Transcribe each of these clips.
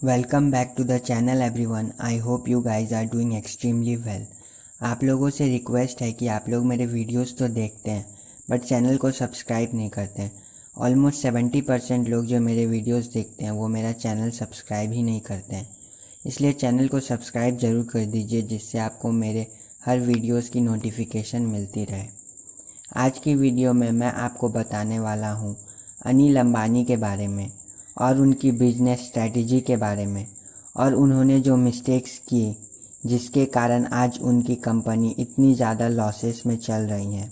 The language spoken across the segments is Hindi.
Welcome back to the channel everyone. I hope you guys are doing extremely well. आप लोगों से रिक्वेस्ट है कि आप लोग मेरे वीडियोस तो देखते हैं बट चैनल को सब्सक्राइब नहीं करते हैं। ऑलमोस्ट 70% लोग जो मेरे वीडियोस देखते हैं वो मेरा चैनल सब्सक्राइब ही नहीं करते हैं। इसलिए चैनल को सब्सक्राइब ज़रूर कर दीजिए जिससे आपको मेरे हर वीडियोस की नोटिफिकेशन मिलती रहे। आज की वीडियो में मैं आपको बताने वाला हूँ अनिल अंबानी के बारे में और उनकी बिजनेस स्ट्रैटेजी के बारे में और उन्होंने जो मिस्टेक्स किए जिसके कारण आज उनकी कंपनी इतनी ज़्यादा लॉसेस में चल रही हैं।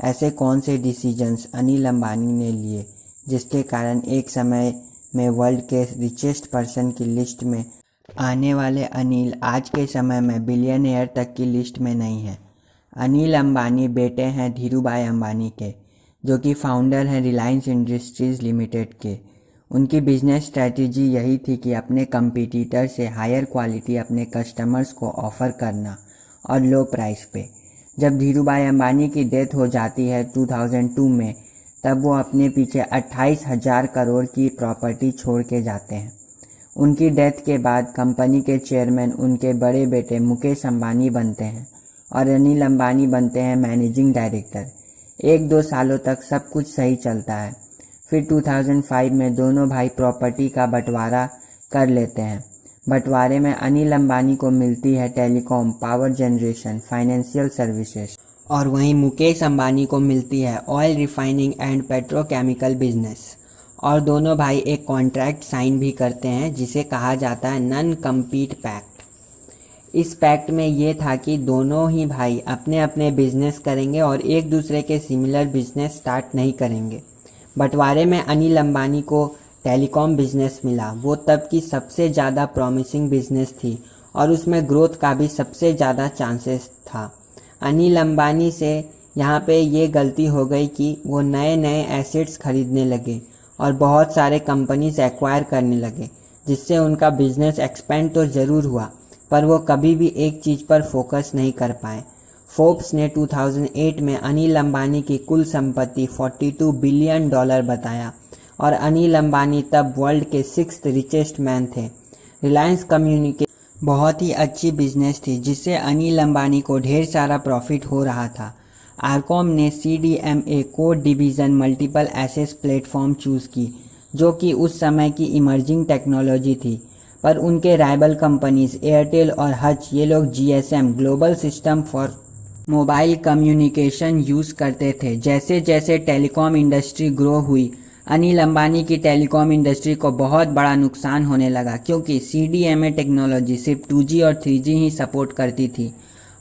ऐसे कौन से डिसीजंस अनिल अंबानी ने लिए जिसके कारण एक समय में वर्ल्ड के रिचेस्ट पर्सन की लिस्ट में आने वाले अनिल आज के समय में बिलियनियर तक की लिस्ट में नहीं है। अनिल अंबानी बेटे हैं धीरूभाई अंबानी के, जो कि फाउंडर हैं रिलायंस इंडस्ट्रीज़ लिमिटेड के। उनकी बिजनेस स्ट्रैटेजी यही थी कि अपने कंपटीटर से हायर क्वालिटी अपने कस्टमर्स को ऑफ़र करना और लो प्राइस पे। जब धीरूभाई अंबानी की डेथ हो जाती है 2002 में, तब वो अपने पीछे 28,000 करोड़ की प्रॉपर्टी छोड़ के जाते हैं। उनकी डेथ के बाद कंपनी के चेयरमैन उनके बड़े बेटे मुकेश अंबानी बनते हैं और अनिल अंबानी बनते हैं मैनेजिंग डायरेक्टर। 1-2 सालों तक सब कुछ सही चलता है। फिर 2005 में दोनों भाई प्रॉपर्टी का बंटवारा कर लेते हैं। बंटवारे में अनिल अंबानी को मिलती है telecom, power generation, financial services और वहीं मुकेश अंबानी को मिलती है oil refining and petrochemical business. और दोनों भाई एक कॉन्ट्रैक्ट साइन भी करते हैं जिसे कहा जाता है नॉन कम्पीट पैक्ट। इस पैक्ट में ये था कि दोनों ही भाई अपने अपने बिजनेस करेंगे और एक दूसरे के सिमिलर बिजनेस स्टार्ट नहीं करेंगे। बंटवारे में अनिल अंबानी को टेलीकॉम बिजनेस मिला। वो तब की सबसे ज़्यादा प्रॉमिसिंग बिजनेस थी और उसमें ग्रोथ का भी सबसे ज़्यादा चांसेस था। अनिल अंबानी से यहाँ पे ये गलती हो गई कि वो नए नए एसेट्स खरीदने लगे और बहुत सारे कंपनीज एक्वायर करने लगे, जिससे उनका बिजनेस एक्सपेंड तो ज़रूर हुआ पर वो कभी भी एक चीज़ पर फोकस नहीं कर पाए। फोर्ब्स ने 2008 में अनिल अंबानी की कुल संपत्ति $42 बिलियन बताया और अनिल अंबानी तब वर्ल्ड के 6th रिचेस्ट मैन थे। रिलायंस कम्युनिकेशन बहुत ही अच्छी बिजनेस थी जिससे अनिल अंबानी को ढेर सारा प्रॉफिट हो रहा था। आरकॉम ने CDMA code division multiple access platform choose की, जो कि उस समय की इमर्जिंग टेक्नोलॉजी थी। पर उनके राइवल कंपनीज एयरटेल और हच ये लोग GSM global system for mobile communication use करते थे। जैसे जैसे टेलीकॉम इंडस्ट्री ग्रो हुई, अनिल अंबानी की टेलीकॉम इंडस्ट्री को बहुत बड़ा नुकसान होने लगा क्योंकि CDMA टेक्नोलॉजी सिर्फ 2G और 3G ही सपोर्ट करती थी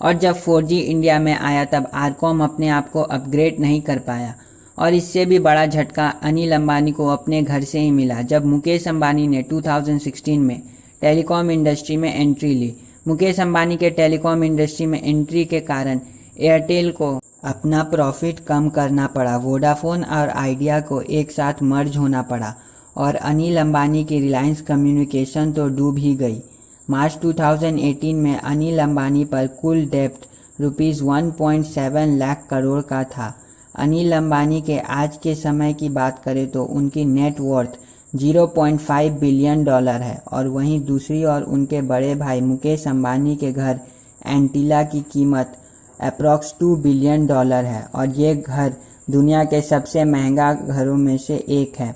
और जब 4G इंडिया में आया तब आरकॉम अपने आप को अपग्रेड नहीं कर पाया। और इससे भी बड़ा झटका अनिल अंबानी को अपने घर से ही मिला जब मुकेश अंबानी ने 2016 में टेलीकॉम इंडस्ट्री में एंट्री ली। मुकेश अंबानी के टेलीकॉम इंडस्ट्री में एंट्री के कारण एयरटेल को अपना प्रॉफिट कम करना पड़ा, वोडाफोन और आइडिया को एक साथ मर्ज होना पड़ा और अनिल अंबानी की रिलायंस कम्युनिकेशन तो डूब ही गई। मार्च 2018 में अनिल अंबानी पर कुल डेब्ट ₹1.7 लाख करोड़ का था। अनिल अंबानी के आज के समय की बात करें तो उनकी नेट वर्थ $0.5 बिलियन है और वहीं दूसरी ओर उनके बड़े भाई मुकेश अंबानी के घर एंटीला की कीमत अप्रॉक्स $2 बिलियन है और ये घर दुनिया के सबसे महंगा घरों में से एक है।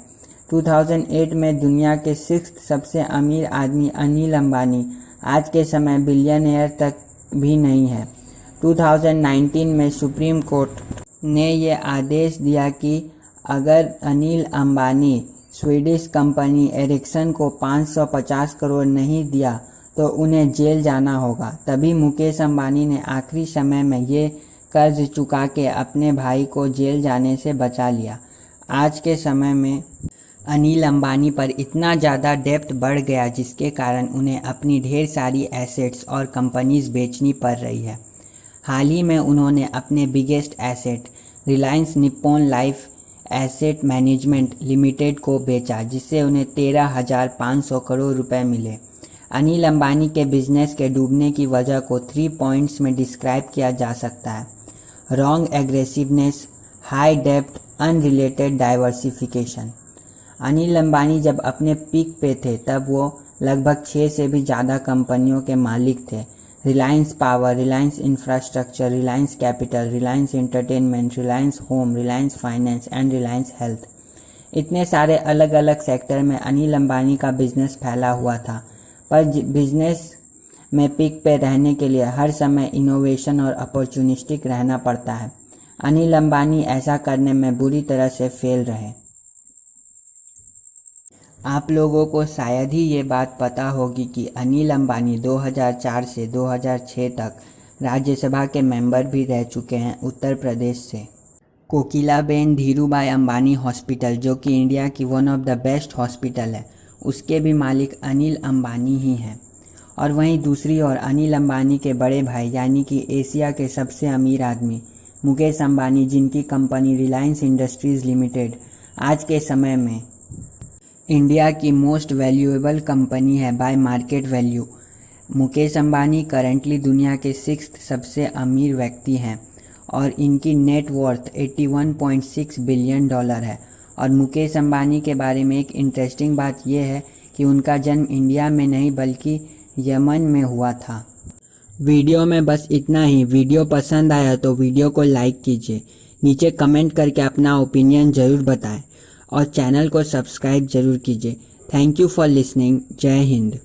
2008 में दुनिया के 6th सबसे अमीर आदमी अनिल अंबानी आज के समय बिलियनियर तक भी नहीं है। 2019 में सुप्रीम कोर्ट ने ये आदेश दिया कि अगर Anil Ambani Swedish company Ericsson को 550 करोड़ नहीं दिया तो उन्हें जेल जाना होगा। तभी मुकेश अंबानी ने आखिरी समय में ये कर्ज चुका के अपने भाई को जेल जाने से बचा लिया। आज के समय में अनिल अंबानी पर इतना ज़्यादा डेब्ट बढ़ गया जिसके कारण उन्हें अपनी ढेर सारी एसेट्स और कंपनीज बेचनी पड़ रही है। हाल ही में उन्होंने अपने biggest asset Reliance Nippon life asset management limited को बेचा जिससे उन्हें 13,500 करोड़ रुपए मिले। अनिल अंबानी के बिजनेस के डूबने की वजह को 3 पॉइंट्स में डिस्क्राइब किया जा सकता है: रॉन्ग एग्रेसिवनेस, हाई डेब्ट, अनरिलेटेड डाइवर्सिफिकेशन। अनिल अंबानी जब अपने पीक पे थे तब वो लगभग 6 से भी ज़्यादा कंपनियों के मालिक थे। Reliance power, Reliance infrastructure, Reliance capital, Reliance entertainment, Reliance home, Reliance finance and Reliance health. इतने सारे अलग अलग सेक्टर में अनिल अंबानी का बिजनेस फैला हुआ था, पर बिजनेस में पीक पे रहने के लिए हर समय इनोवेशन और अपॉर्चुनिस्टिक रहना पड़ता है। अनिल अंबानी ऐसा करने में बुरी तरह से फेल रहे। आप लोगों को शायद ही ये बात पता होगी कि अनिल अंबानी 2004 से 2006 तक राज्यसभा के मेंबर भी रह चुके हैं उत्तर प्रदेश से। कोकिलाबेन धीरूभाई अंबानी हॉस्पिटल, जो कि इंडिया की one of the best hospital है, उसके भी मालिक अनिल अंबानी ही हैं। और वहीं दूसरी ओर अनिल अंबानी के बड़े भाई यानी कि एशिया के सबसे अमीर आदमी मुकेश अंबानी, जिनकी कंपनी रिलायंस इंडस्ट्रीज़ लिमिटेड आज के समय में इंडिया की मोस्ट वैल्यूएबल कंपनी है bye market value. Mukesh Ambani currently दुनिया के 6th सबसे अमीर व्यक्ति हैं और इनकी नेट वर्थ $81.6 बिलियन है। और मुकेश अंबानी के बारे में एक इंटरेस्टिंग बात यह है कि उनका जन्म इंडिया में नहीं बल्कि यमन में हुआ था। वीडियो में बस इतना ही। वीडियो पसंद आया तो वीडियो को लाइक कीजिए, नीचे कमेंट करके अपना ओपिनियन ज़रूर बताएं और चैनल को सब्सक्राइब जरूर कीजिए। Thank you for listening. जय हिंद।